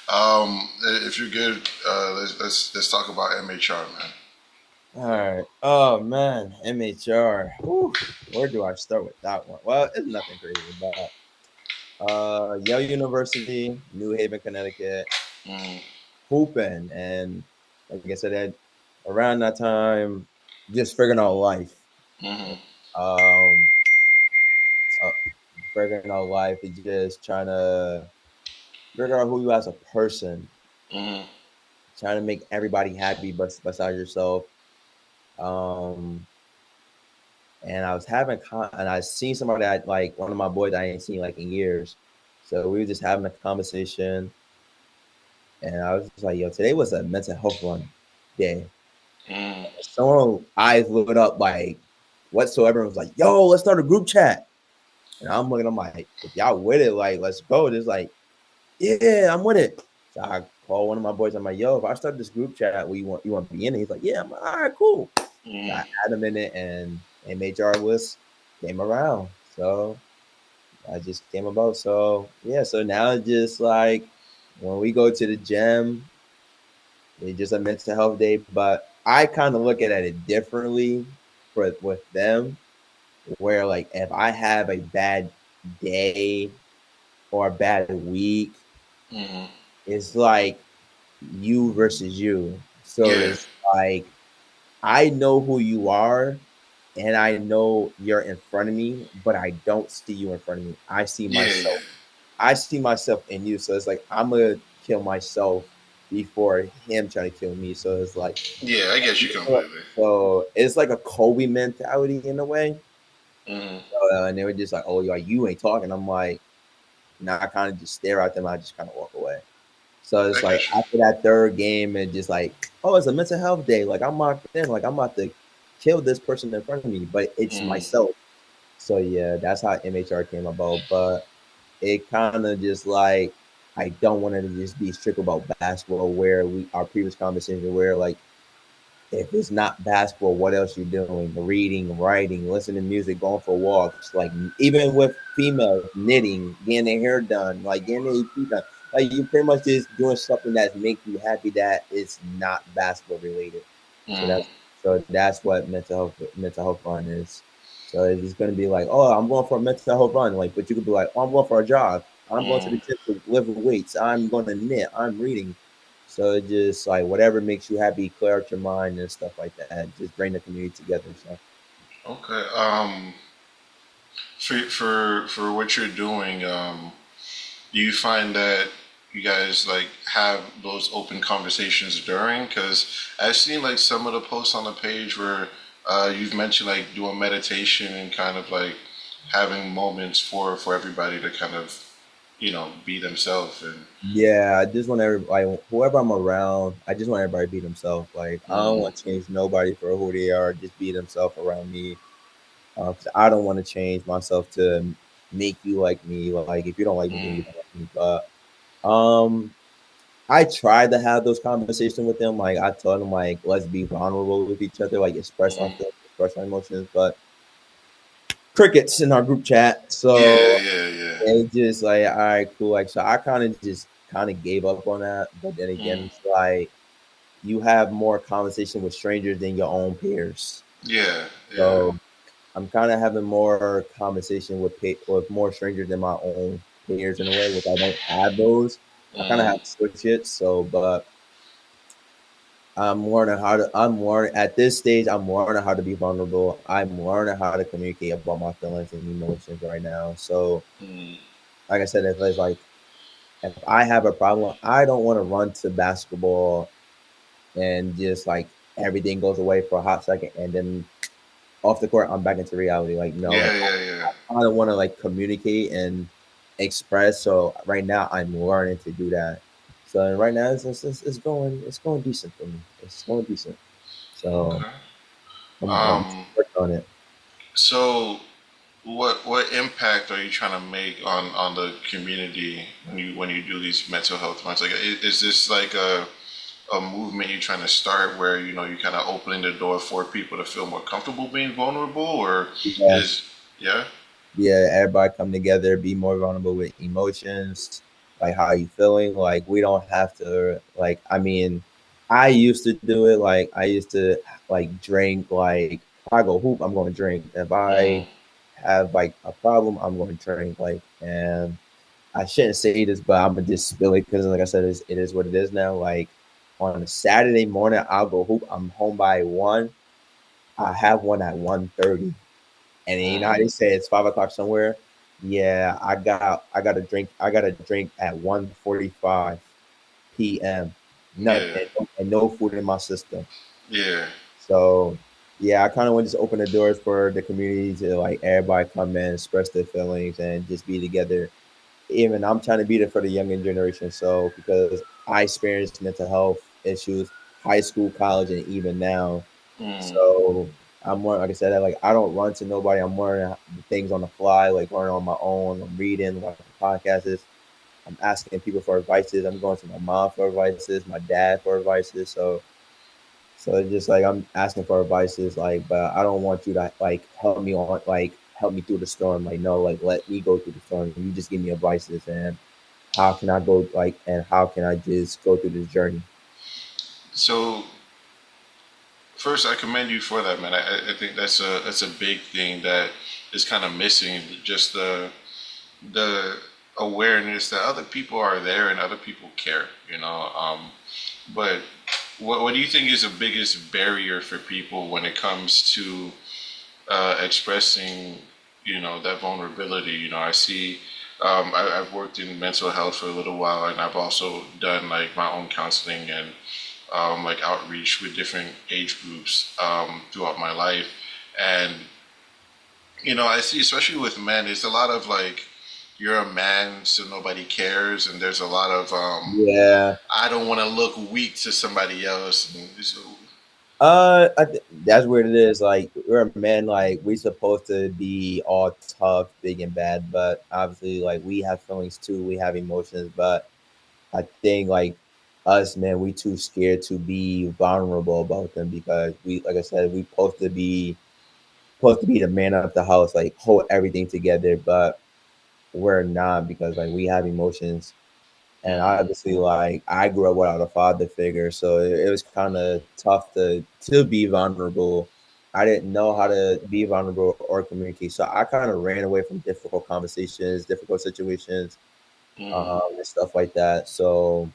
If you're good, let's talk about MHR, man. All right. Oh man, MHR. Whew. Where do I start with that one? Well, it's nothing crazy, but Yale University, New Haven, Connecticut, Mm-hmm. hooping, and like I said, around that time, just figuring out life. Mm-hmm. Um, uh, Figuring out life is just trying to figure out who you as a person, Mm-hmm. trying to make everybody happy, but besides yourself. Um, and I was and I seen somebody that like one of my boys I ain't seen like in years. So we were just having a conversation, and I was just like, "Yo, today was a mental health run day." Mm-hmm. Someone eyes lit up like whatsoever and was like, "Yo, let's start a group chat." And I'm looking, I'm like, "If y'all with it, like, let's go." Just like, "Yeah, I'm with it." So I call one of my boys. I'm like, "Yo, if I start this group chat, you want to be in it?" He's like, "Yeah." I'm like, "All right, cool." So I Mm-hmm. had him in it, and MHR was came around. So I just came about. So yeah, so now it's just like when we go to the gym, it's just a mental health day. But I kind of look at it differently for with them, where like if I have a bad day or a bad week, Mm-hmm. it's like you versus you. So Yeah. it's like I know who you are and I know you're in front of me, but I don't see you in front of me. Yeah. Yeah. I see myself in you. So it's like I'm gonna kill myself before him trying to kill me. So it's like Yeah. I get you completely. so it's like a Kobe mentality in a way. Mm-hmm. And they were just like, "Oh, you ain't talking." I'm like, "Nah." I kind of just stare at them. I just kind of walk away. So I it's like get you. after that third game, and just like, "Oh, it's a mental health day." Like I'm locked in. Like I'm about to kill this person in front of me, but it's Mm-hmm. myself. So yeah, that's how MHR came about. But it kind of just like I don't want it to just be strict about basketball. Where we our previous conversation, where like if it's not basketball, what else you doing? Reading, writing, listening to music, going for walks. Like even with females, knitting, getting their hair done, like getting their feet done. Like you pretty much just doing something that makes you happy that is not basketball related. So Mm-hmm. that's what mental health run is. So it's just gonna be like, oh, I'm going for a mental health run. Like, but you could be like, oh, I'm going for a jog. I'm going to the Mm-hmm. gym to lift weights. I'm going to knit. I'm reading. So it just like whatever makes you happy, clear out your mind and stuff like that. Just bring the community together. So Okay. For what you're doing, do you find that you guys like have those open conversations during? Because I've seen like some of the posts on the page where you've mentioned like doing meditation and kind of like having moments for everybody to kind of be themselves and. yeah, I just want everybody, like, whoever I'm around, I just want everybody to be themselves. Like I don't Mm, want to change nobody for who they are. Just be themselves around me. 'Cause I don't want to change myself to make you like me. Like if you don't like me, then you mm, don't like me. But um, I tried to have those conversations with them. Like I told them, like let's be vulnerable with each other, like express our mm. feelings, express our emotions. But crickets in our group chat. Yeah, So yeah, yeah. it just like, all right, cool. Like so, I kind of gave up on that. But then again, Mm, it's like you have more conversation with strangers than your own peers. yeah, yeah. So I'm kind of having more conversation with more strangers than my own peers in a way, which I don't have those. I kind of Mm, have to switch it. So, but I'm learning at this stage, I'm learning how to be vulnerable. I'm learning how to communicate about my feelings and emotions right now. So, mm, like I said, if I have a problem, I don't want to run to basketball and just like everything goes away for a hot second and then off the court I'm back into reality. Like no, like yeah, yeah, yeah. I don't want to like communicate and express. So right now I'm learning to do that. So right now it's going decent for me. It's going decent. So Okay. I'm Um, working on it. so what impact are you trying to make on the community when you do these mental health runs? Like, is this like a movement you're trying to start where you kind of opening the door for people to feel more comfortable being vulnerable, or Yeah, is yeah? yeah. Everybody come together, be more vulnerable with emotions. like how you feeling. Like we don't have to like I mean, I used to do it like I used to like drink like if I go hoop, I'm going to drink. If I Mm-hmm. have like a problem, I'm going to drink. Like and I shouldn't say this, but I'm gonna just spill it because like I said, it is what it is now. Like on a Saturday morning, I'll go hoop. I'm home by 1. I have one at 1:30. And you know how Mm-hmm. they say it's 5 o'clock somewhere. Yeah, I got a drink at 1:45 p.m. None Yeah. and no food in my system. Yeah. So yeah, I kind of want to just open the doors for the community to like everybody come in, express their feelings, and just be together. Even I'm trying to be there for the younger generation. So because I experienced mental health issues, high school, college, and even now. Mm-hmm. So I'm more like I said, like I don't run to nobody. I'm learning things on the fly, like learning on my own. I'm reading, watching podcasts. I'm asking people for advices. I'm going to my mom for advices, my dad for advices. So it's just like I'm asking for advices, like, but I don't want you to like help me on, like help me through the storm. Like, no, like let me go through the storm. You just give me advices, and how can I go like, and how can I just go through this journey? So first, I commend you for that, man. I think that's a big thing that is kind of missing. Just the awareness that other people are there and other people care. But what do you think is the biggest barrier for people when it comes to expressing, that vulnerability? I see. I've worked in mental health for a little while, and I've also done like my own counseling and like outreach with different age groups throughout my life. And I see, especially with men, it's a lot of like, you're a man, so nobody cares, and there's a lot of Yeah. I don't want to look weak to somebody else. And so, That's where it is. Like we're men, like we supposed to be all tough, big and bad, but obviously, like we have feelings too. We have emotions, but I think like us, man, we too scared to be vulnerable about them because we, like I said, we supposed to be the man of the house, like hold everything together, but we're not because like we have emotions. And mm, obviously, like I grew up without a father figure, so it was kind of tough to be vulnerable. I didn't know how to be vulnerable or communicate, so I kind of ran away from difficult conversations, difficult situations, mm, and stuff like that. So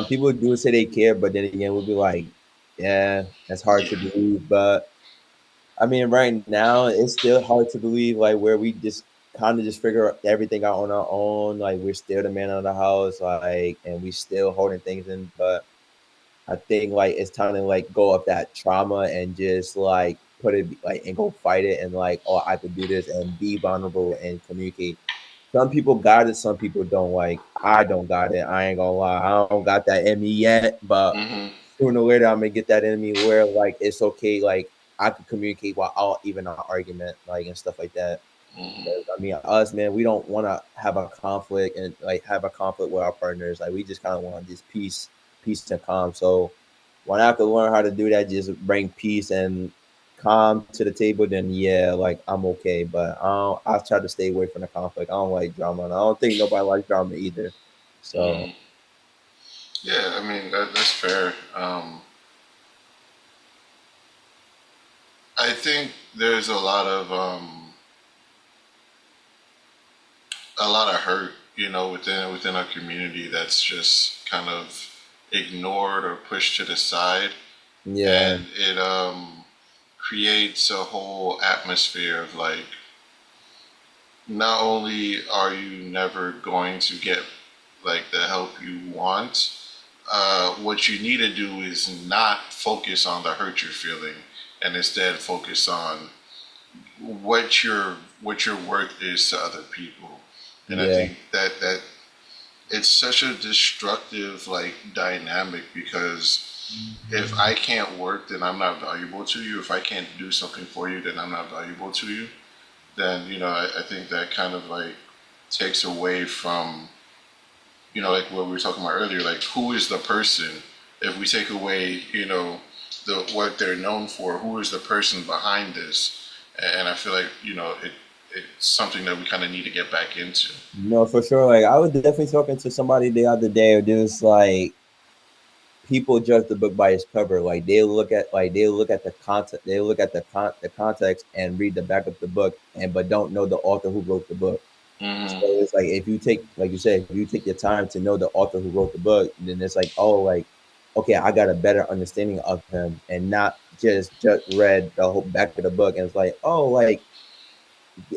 people do say they care, but then again, we'll be like, yeah, that's hard to yeah, believe. But I mean, right now it's still hard to believe, like where we just kind of just figure everything out on our own. Like we're still the man of the house, like, and we still holding things in. But I think like it's time to like go up that trauma and just like put it like and go fight it and like, oh, I could do this and be vulnerable and communicate. Some people got it, some people don't. Like I don't got it. I ain't gonna lie, I don't got that in me yet. But mm-hmm, sooner or later, I'm gonna get that in me where like it's okay. Like I could communicate without even an argument, like and stuff like that. mm-hmm, 'Cause, I mean, us man, we don't want to have a conflict and like have a conflict with our partners. Like we just kind of want just peace and calm. So when I have to learn how to do that, just bring peace and calm to the table, then yeah, like I'm okay. But I try to stay away from the conflict. I don't like drama, and I don't think nobody likes drama either. So mm. Yeah. I mean, that's fair. I think there's a lot of hurt, within our community that's just kind of ignored or pushed to the side, yeah, and it creates a whole atmosphere of like, not only are you never going to get like the help you want, what you need to do is not focus on the hurt you're feeling, and instead focus on what your worth is to other people. And I yeah, think that it's such a destructive like dynamic, because if I can't work, then I'm not valuable to you. If I can't do something for you, then I'm not valuable to you. Then I think that kind of like takes away from, like what we were talking about earlier, like who is the person. If we take away, what they're known for, who is the person behind this? And I feel like, it's something that we kind of need to get back into. No, for sure. Like I was definitely talking to somebody the other day, just like people judge the book by its cover. Like they look at the content, they look at the context and read the back of the book, and but don't know the author who wrote the book. So Hmm. it's like if you take, like you said, if you take your time to know the author who wrote the book, then it's like, oh, like okay, I got a better understanding of him, and not just read the whole back of the book and it's like, oh, like,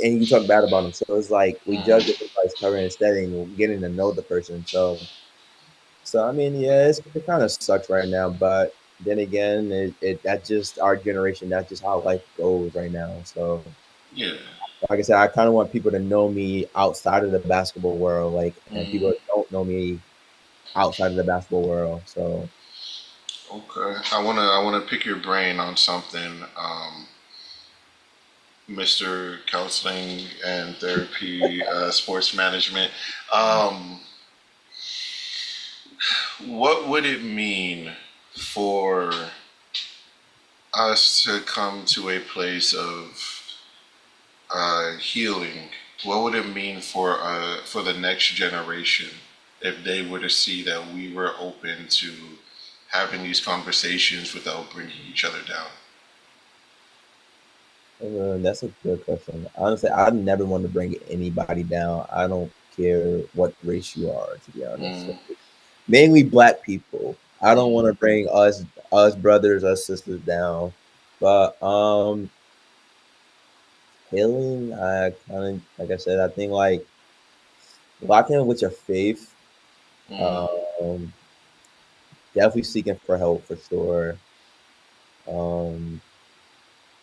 and you talk bad about him. So it's like we judge the Hmm. book by its cover instead, and getting to know the person. So I mean, yeah, it kind of sucks right now, but then again, it that's just our generation. That's just how life goes right now. So Yeah. like I said, I kind of want people to know me outside of the basketball world, like, and people Mm. that don't know me outside of the basketball world. So Okay. I wanna pick your brain on something, Mr. Counseling and Therapy, Sports Management. Um, what would it mean for us to come to a place of healing? What would it mean for the next generation if they were to see that we were open to having these conversations without bringing each other down? that's a good question. Honestly, I never want to bring anybody down. I don't care what race you are, to be honest. Mm, Mainly black people. I don't want mm, to bring us brothers, us sisters down. But healing, I kind of, like I said, I think like locking in with your faith. mm, Um, definitely seeking for help for sure. Um,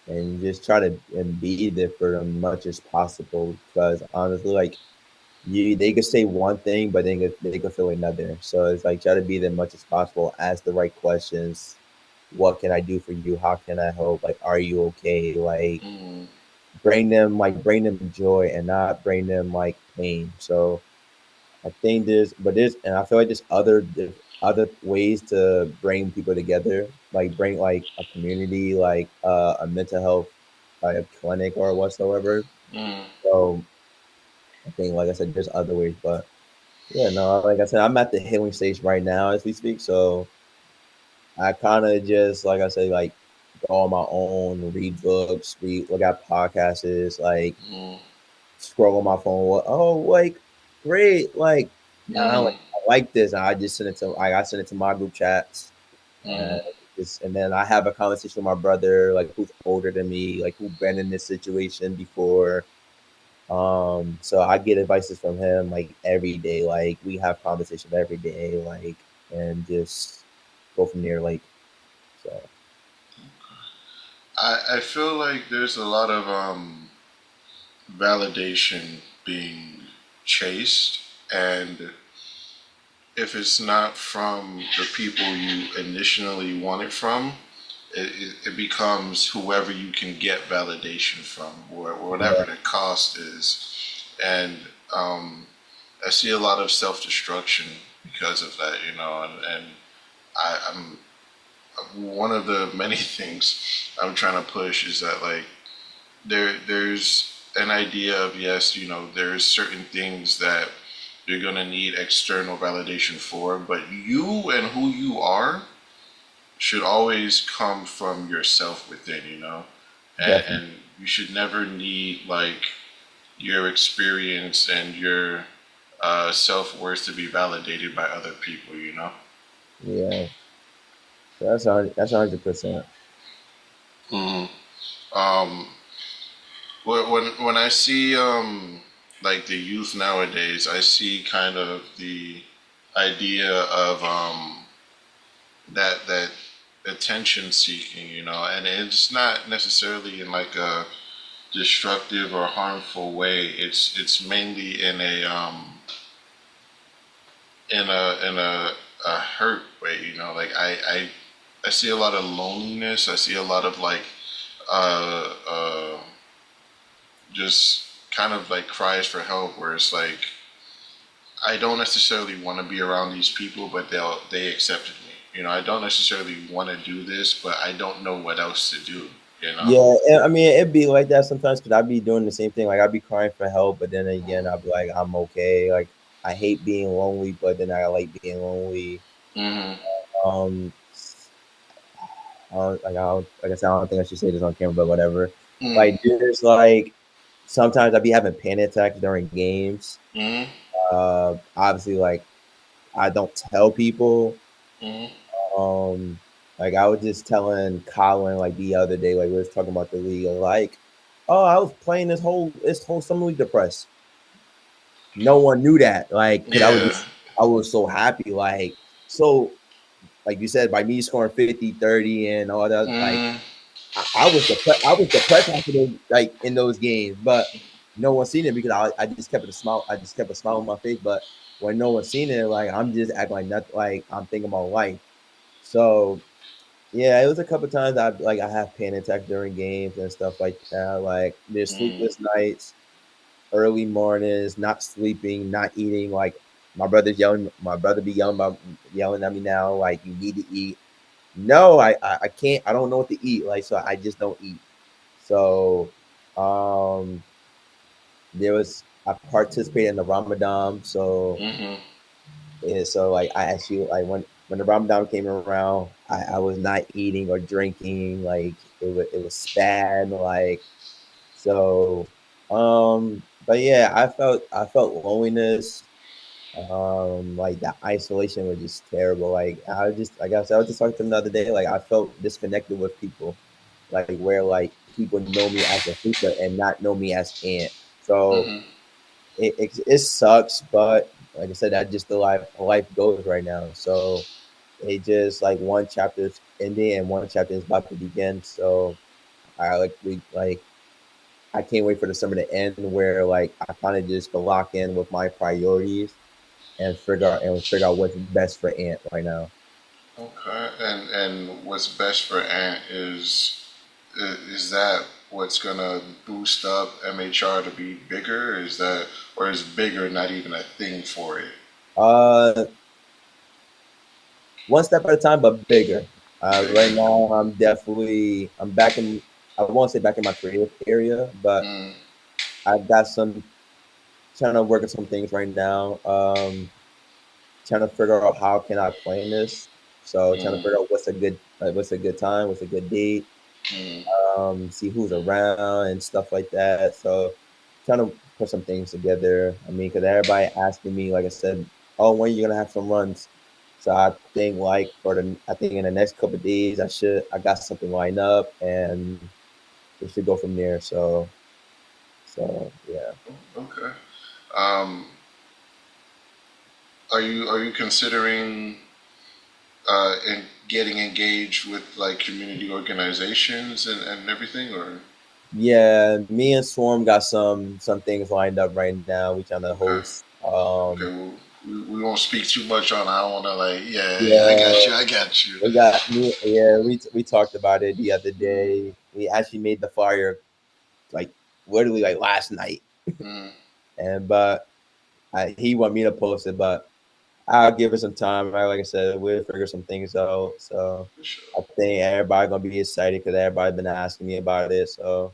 and just try to and be there for as much as possible. Because honestly, like you, they could say one thing, but they could feel another. So it's like try to be there as much as possible. Ask the right questions. What can I do for you? How can I help? Like, are you okay? Like, mm, bring them joy and not bring them like pain. So I think and I feel like there's other ways to bring people together, like bring like a community, like a mental health, like a clinic or whatsoever. mm. So I think, like I said, there's other ways, but yeah, no, like I said, I'm at the healing stage right now as we speak. So I kind of just, like I say, like go on my own, read books, look at podcasts, like Mm, scroll on my phone. Oh, like great, like I mm, like this. And I just send it to I send it to my group chats, and mm, and then I have a conversation with my brother, like who's older than me, like who been in this situation before. So I get advices from him like every day. Like we have conversations every day, like and just go from there. Like so. I feel like there's a lot of validation being chased, and if it's not from the people you initially want it from, it becomes whoever you can get validation from, or whatever Yeah, the cost is. And um, I see a lot of self destruction because of that, and I'm one of the many things I'm trying to push is that like there's an idea of yes, there's certain things that you're gonna need external validation for, but you and who you are should always come from yourself within, definitely. and you should never need like your experience and your self worth to be validated by other people. Yeah. So that's 100%. Mm-hmm. Um, when I see like the youth nowadays, I see kind of the idea of that attention seeking, and it's not necessarily in like a destructive or harmful way. It's mainly in a hurt way, Like I see a lot of loneliness. I see a lot of like uh, uh, just kind of like cries for help, where it's like I don't necessarily want to be around these people, but they accepted me. I don't necessarily want to do this, but I don't know what else to do. You know. Yeah, and I mean it'd be like that sometimes because I'd be doing the same thing. Like I'd be crying for help, but then again I'd be like, I'm okay. Like I hate being lonely, but then I like being lonely. Mm-hmm. Um, like I said, I don't think I should say this on camera, but whatever. Mm-hmm. Like there's like sometimes I'd be having panic attacks during games. Mm-hmm. Obviously, like I don't tell people. Mm-hmm. Um, like I was just telling Colin like the other day, like we was talking about the league, like, oh, I was playing this whole summer league depressed. No one knew that, like, because Yeah. I was so happy, like, so like you said, by me scoring 50, 30, and all that, like Mm-hmm. I was depressed after those, like in those games, but no one seen it because I just kept a smile. I just kept a smile on my face. But when no one seen it, like I'm just acting like nothing. Like I'm thinking about life. So yeah, it was a couple times I have panic attacks during games and stuff like that. Like there's Mm-hmm. sleepless nights, early mornings, not sleeping, not eating. Like my brother's yelling. My brother be yelling at me now. Like you need to eat. No, I can't. I don't know what to eat. Like so, I just don't eat. So, um, there was I participated in the Ramadan. So, Mm-hmm. yeah, so like I actually like when the Ramadan came around, I was not eating or drinking. Like it was bad. Like so, but yeah, I felt loneliness. Like that isolation was just terrible. Like I was just talking to them the other day. Like I felt disconnected with people, like where like people know me as a hooper and not know me as Ant. So Mm-hmm. it sucks, but like I said, that's just the life goes right now. So it just like one chapter is ending and one chapter is about to begin. So I can't wait for the summer to end where like I kind of just go lock in with my priorities and figure out what's best for Ant right now. Okay. And what's best for Ant is that what's gonna boost up MHR to be bigger? Is that, or is bigger not even a thing for it? Uh, One step at a time, but bigger. Right Bigger. now, I'm back in. I won't say back in my creative area, but Mm, I've got some trying to work on some things right now. Trying to figure out how can I plan this. So trying to mm, figure out what's a good time, what's a good date, mm. see who's around and stuff like that. So trying to put some things together. I mean, because everybody asking me, like I said, oh, when are you gonna have some runs? So I think in the next couple of days I got something lined up and we should go from there. So yeah. Okay. Um, are you considering in getting engaged with like community organizations and everything, or Yeah, me and Swarm got some things lined up right now. We trying to okay, host. okay, well, we won't speak too much on. I don't want to like, yeah, I got Yeah, you, I got you. we talked about it the other Mm, day. We actually made the flyer like literally like last night, mm, and but he want me to post it, but I'll give it some time. Like I said, we'll figure some things out. So for sure. I think everybody gonna be excited because everybody been asking me about it. So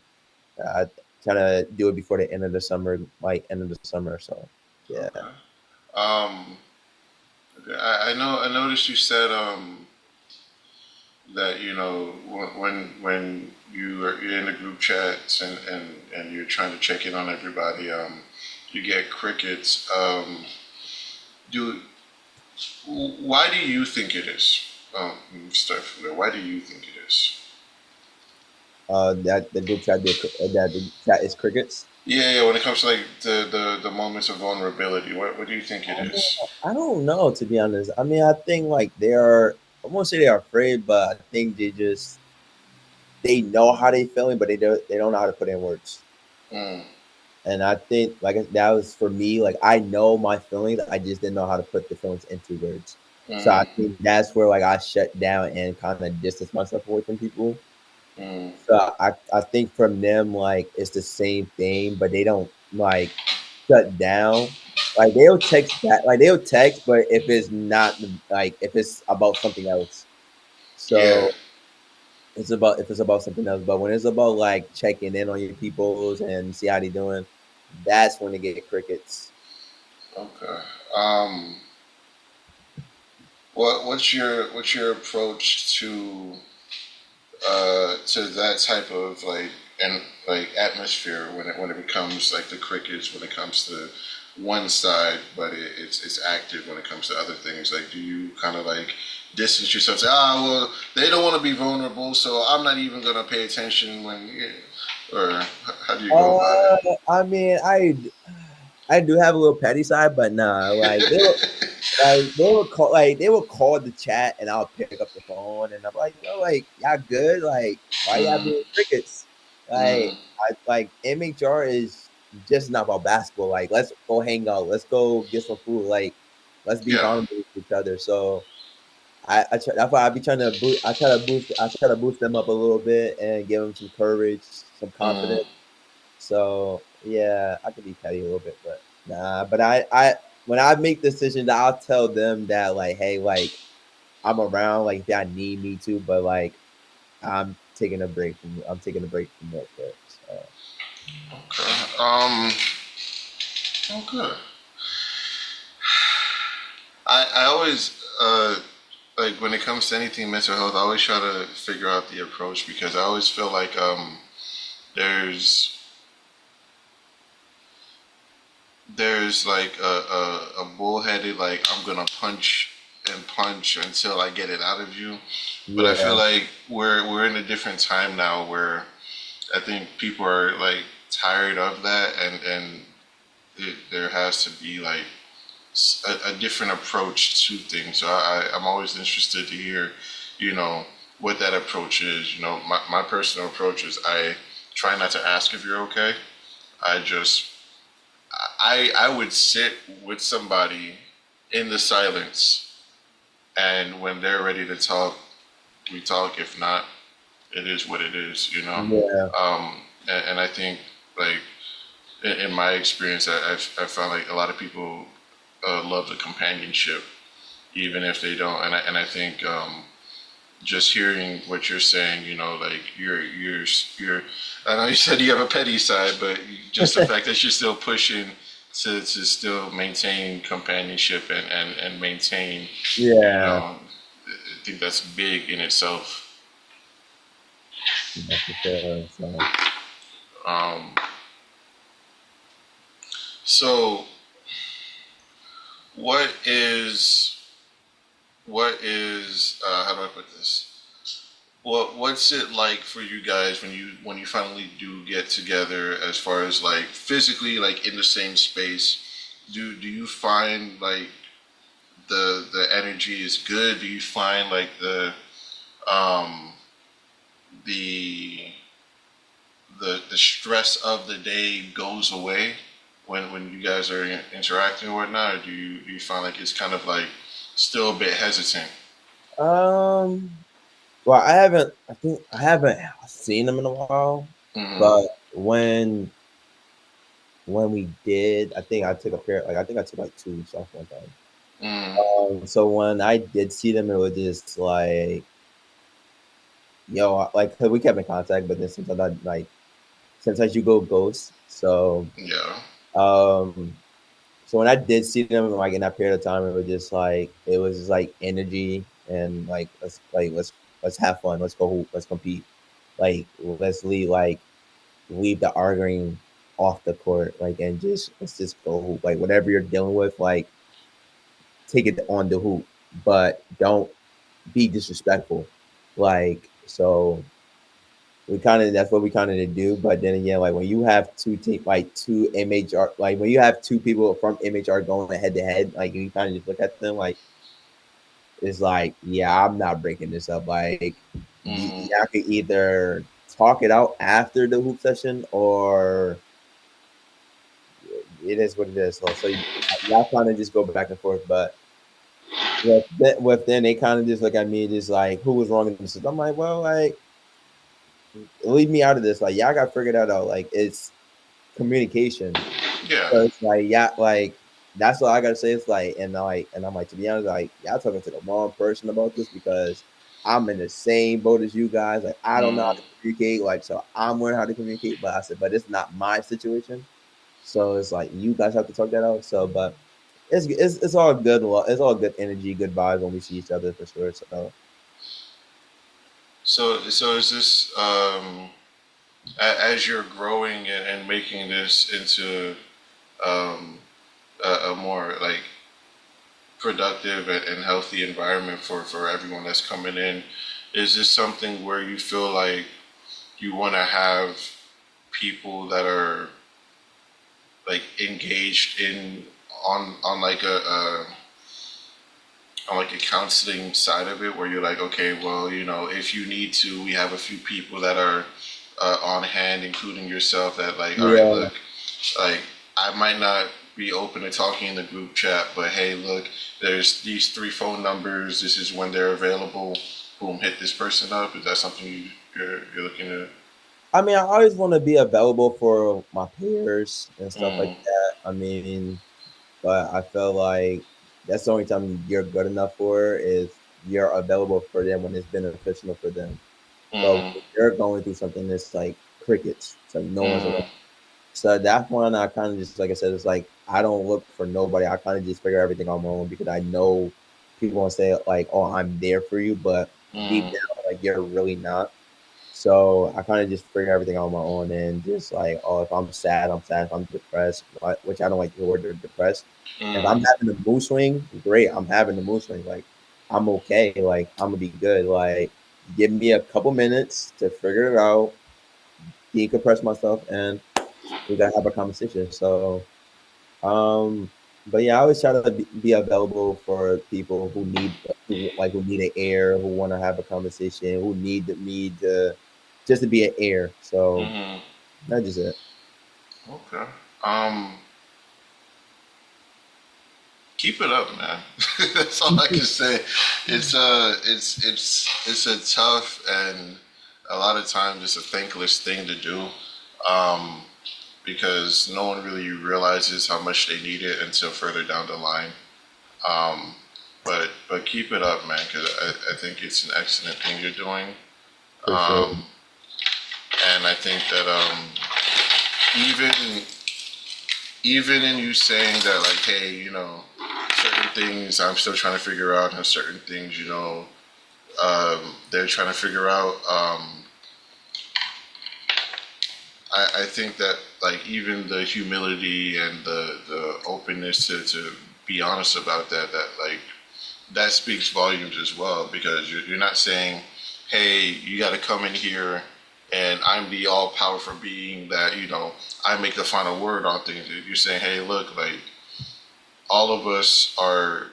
I trying to do it before the end of the summer, like end of the summer. So yeah. Okay. Um, okay. I know. I noticed you said that when you're in the group chats and you're trying to check in on everybody, you get crickets. Do Why do you think it is? Start from there. Why do you think it is? That the group chat that the chat is crickets. Yeah, yeah. When it comes to like the moments of vulnerability, what do you think it is? I don't know to be honest. I mean, I think like they are. I won't say they are afraid, but I think they know how they feeling, but they don't know how to put in words. Mm, And I think like that was for me. Like I know my feelings, I just didn't know how to put the feelings into words. So I mm, think that's where like I shut down and kind of distance myself away from people. mm. So I think from them like it's the same thing, but they don't like shut down. Like they'll text, but if it's not like if it's about something else. Yeah. So it's about if it's about something else. But when it's about like checking in on your peoples and see how they doing, that's when they get crickets. Okay. What's your approach to that type of like and like atmosphere when it becomes like the crickets when it comes to one side, but it's active when it comes to other things. Like, do you kind of like distance yourself? Say, well, they don't want to be vulnerable, so I'm not even gonna pay attention when, or how do you go about it? I mean, I do have a little petty side, but nah, they would call the chat and I'll pick up the phone and I'm like, yo, like y'all good? Like why y'all Mm, being crickets? mm, Like I like MHR is just not about basketball. Like let's go hang out, let's go get some food. Like let's be yeah. vulnerable with each other. So that's why I be trying to boost. I try to boost them up a little bit and give them some courage, some Mm, confidence. So yeah, I could be petty a little bit, but nah. But when I make decisions, I'll tell them that like, hey, like I'm around, like if y'all need me to, but like I'm taking a break from real quick. So okay. Okay. I always like when it comes to anything mental health, I always try to figure out the approach because I always feel like there's there's like a bullheaded like I'm gonna punch and punch until I get it out of you, but I feel yeah, like we're in a different time now where I think people are like tired of that and there has to be like a different approach to things. So I'm always interested to hear, you know, what that approach is. You know, my personal approach is I try not to ask if you're okay. I just I would sit with somebody in the silence, and when they're ready to talk, we talk. If not, it is what it is. You know, yeah, and I think like in my experience, I found like a lot of people love the companionship, even if they don't. And I think just hearing what you're saying, you know, like you're. I know you said you have a petty side, but just the fact that you're still pushing to still maintain companionship and maintain, you yeah, know, I think that's big in itself. yeah, for sure. So Um, so what is how do I put this? What's it like for you guys when you finally do get together as far as like physically like in the same space? Do you find like the energy is good? Do you find like um the the stress of the day goes away when you guys are interacting or whatnot? Or do you find like it's kind of like still a bit hesitant? um, well, I haven't. I think I haven't seen them in a while, Mm-hmm. but when we did, I think I took like 2 weeks off one time. Mm-hmm. So when I did see them, it was just like, yo, like 'cause we kept in contact, but then sometimes you go ghost. Yeah. Um, so when I did see them, like in that period of time, it was just like energy and let's have fun, let's go hoop, let's compete, like leave the arguing off the court, like and just let's just go hoop, like whatever you're dealing with, like take it on the hoop, but don't be disrespectful. Like so we kind of that's what we kind of do. But then again, like when you have two MHR, like when you have two people from MHR going head to head, like you kind of just look at them like it's like, yeah, I'm not breaking this up. Like Mm-hmm. y'all could either talk it out after the hoop session or it is what it is. So y'all kind of just go back and forth. But with then they kind of just look at me just like who was wrong in this. I'm like, well, like leave me out of this. Like y'all got figured out. Like it's communication. Yeah. So it's like, yeah, like that's all I gotta say. It's like, and I'm like, to be honest, like y'all talking to the wrong person about this because I'm in the same boat as you guys. Like, I don't know how Mm. to communicate. Like, so I'm learning how to communicate. But I said, but it's not my situation. So it's like you guys have to talk that out. So, but it's all good. It's all good energy, good vibes when we see each other for sure. So So is this as you're growing and making this into um, a more like productive and healthy environment for everyone that's coming in? Is this something where you feel like you want to have people that are like engaged in on like a counseling side of it, where you're like, okay, well, if you need to, we have a few people that are on hand, including yourself, that like, all right, yeah, look, like I might not be open to talking in the group chat, but hey, look, there's these three phone numbers. This is when they're available. Boom, hit this person up. Is that something you're looking at? I mean, I always want to be available for my peers and stuff like Mm, that. I mean, but I feel like that's the only time you're good enough for is you're available for them when it's beneficial for them. But mm, when you're going through something that's like crickets, it's like no one's around. mm, So at that point, I kind of just, like I said, it's like I don't look for nobody. I kind of just figure everything on my own because I know people gonna say like, "Oh, I'm there for you," but deep mm, down, like you're really not. So I kind of just figure everything on my own and just like, oh, if I'm sad, I'm sad. If I'm depressed, which I don't like the word depressed. If mm, I'm having a mood swing, great. I'm having a mood swing. Like I'm okay. Like I'm gonna be good. Like give me a couple minutes to figure it out, decompress myself, and we gotta have a conversation. So, um, but yeah, I always try to be available for people who need an air, who want to have a conversation, who me to just to be an air. So mm. that's just it. Okay. Um, Keep it up, man. That's all I can say. It's a tough and a lot of times it's a thankless thing to do, um, because no one really realizes how much they need it until further down the line. Um, but keep it up, man, because I think it's an excellent thing you're doing. For sure. Um, and I think that even even in you saying that, like, hey, certain things I'm still trying to figure out, and certain things, they're trying to figure out. I think that, like, even the humility and the openness to be honest about that, like, that speaks volumes as well, because you're not saying, hey, you got to come in here and I'm the all powerful being that, I make the final word on things. You're saying, hey, look, like, all of us are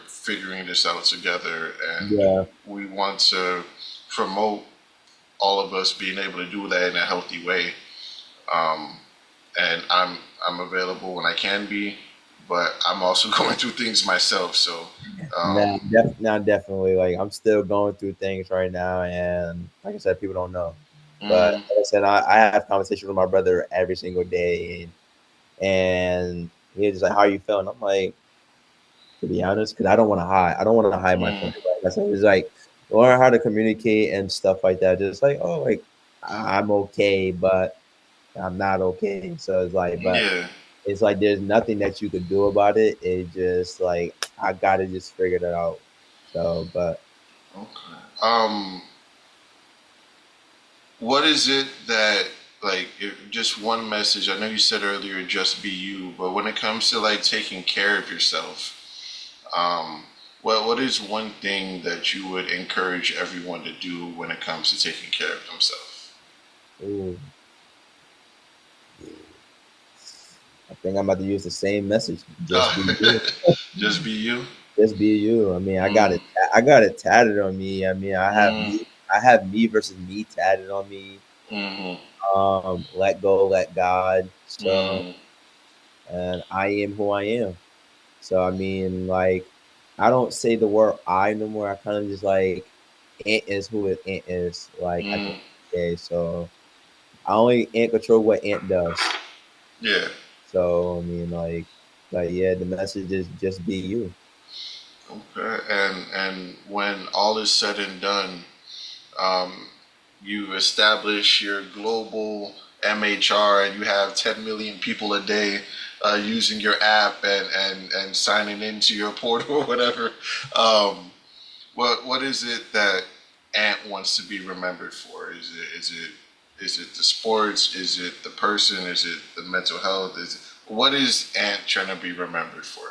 figuring this out together, and Yeah, we want to promote all of us being able to do that in a healthy way. Um, and I'm available when I can be, but I'm also going through things myself. So, now, um, now definitely, like I'm still going through things right now, and like I said, people don't know. But mm, like I said, I have conversations with my brother every single day, and he's just like, "How are you feeling?" I'm like, to be honest, because I don't want to hide. I don't want to hide my mm, feelings. Like I said, it's like learn how to communicate and stuff like that. Just like, oh, like I'm okay, but I'm not okay. So it's like, but yeah, it's like there's nothing that you could do about it. It just like I gotta just figure it out. So, but okay. What is it that, like, if just one message? I know you said earlier, just be you, but when it comes to like taking care of yourself, Um, what is one thing that you would encourage everyone to do when it comes to taking care of themselves? ooh, I think I'm about to use the same message. Just be you. Just be you. Just be you. I mean, I got Mm, it. I got it tatted on me. I mean, I have mm, me. I have me versus me tatted on me. mm, Let go, let God. So, mm, and I am who I am. So, I mean, like, I don't say the word I no more. I kind of just like, Ant is who Ant is. Like, at the end mm. of the day. So, I only Ant control what Ant does. Yeah. So, I mean, like, yeah, the message is just be you. Okay. And when all is said and done, um, you establish your global MHR and you have 10 million people a day using your app and signing into your portal or whatever. Um, what is it that Ant wants to be remembered for? Is it the sports? Is it the person? Is it the mental health? What is Ant trying to be remembered for?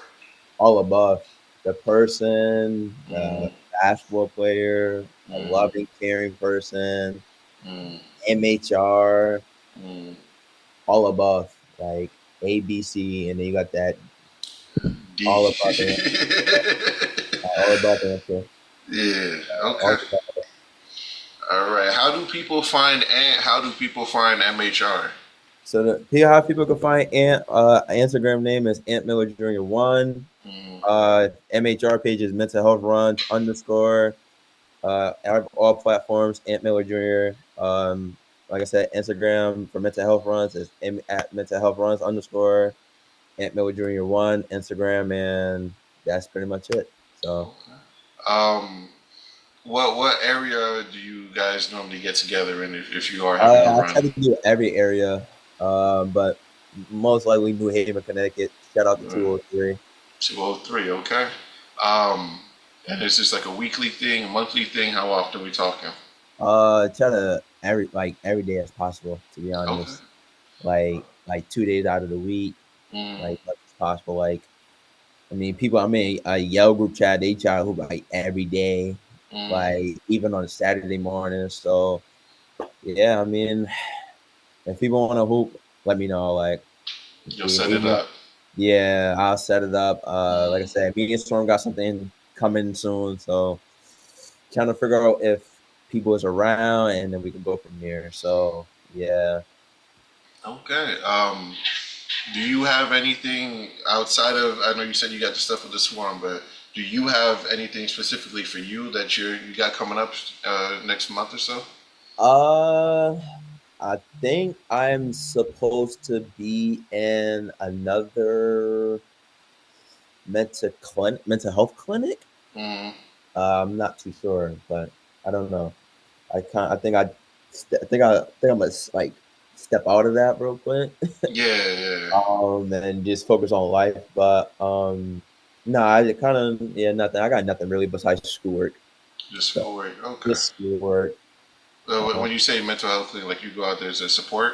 All above, the person, the Mm, basketball player, a mm, loving, caring person, mm, MHR, mm. all above, like ABC, and then you got that D. all above the all above answer, Yeah. Okay. all above. All right. How do people find Ant? How do people find MHR? So how people can find Ant, Instagram name is Ant Miller Jr. One. Mm, MHR page is mental health runs underscore. All platforms Ant Miller Jr. Like I said, Instagram for mental health runs is at mental health runs underscore Ant Miller Jr. One Instagram, and that's pretty much it. So okay. Um, what area do you guys normally get together in if you are having a I run? try to do every area, but most likely New Haven, Connecticut. Shout out to Uh, 203. 203. Okay. Um, and is this like a weekly thing, a monthly thing? How often are we talking? Try to every day as possible. To be Okay. honest, like 2 days out of the week, Mm, like much as possible. Like I mean, people. I mean, a Yell group chat. They try to hoop like every day, mm. like even on a Saturday morning. So yeah, I mean, if people want to hoop, let me know. Like You'll set it even up. yeah, I'll set it up. Like I Mm, said, me and Storm got something coming soon, so trying to figure out if people is around, and then we can go from there. So yeah. okay. Do you have anything outside of? I know you said you got the stuff with the swarm, but do you have anything specifically for you that you got coming up next month or so? Uh, I think I'm supposed to be in another mental health clinic. Mm, I'm not too sure, but I don't know. I can't. I think I'm gonna like step out of that real quick, yeah, yeah. and just focus on life. But no, I kind of nothing. I got nothing really besides schoolwork. Just So schoolwork. Okay. just schoolwork. When you say mental health thing, like you go out there as a support.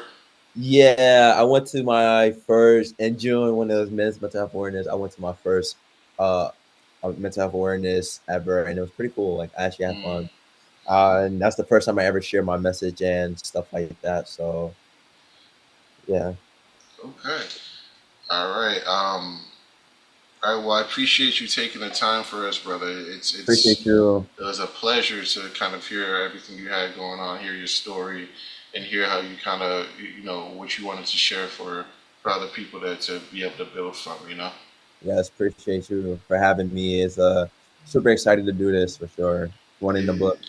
Yeah, I went to my first in June when it was mental health awareness. I went to my first uh mental health awareness ever, and it was pretty cool. Like I actually had Mm, fun. And that's the first time I ever shared my message and stuff like that. So yeah, okay. All right. All right. Well, I appreciate you taking the time for us, brother. appreciate you. It was a pleasure to kind of hear everything you had going on, hear your story, and hear how you kind of what you wanted to share for other people to be able to build from. Yes, appreciate you for having me. Is super excited to do this for sure. One in the Yeah. book.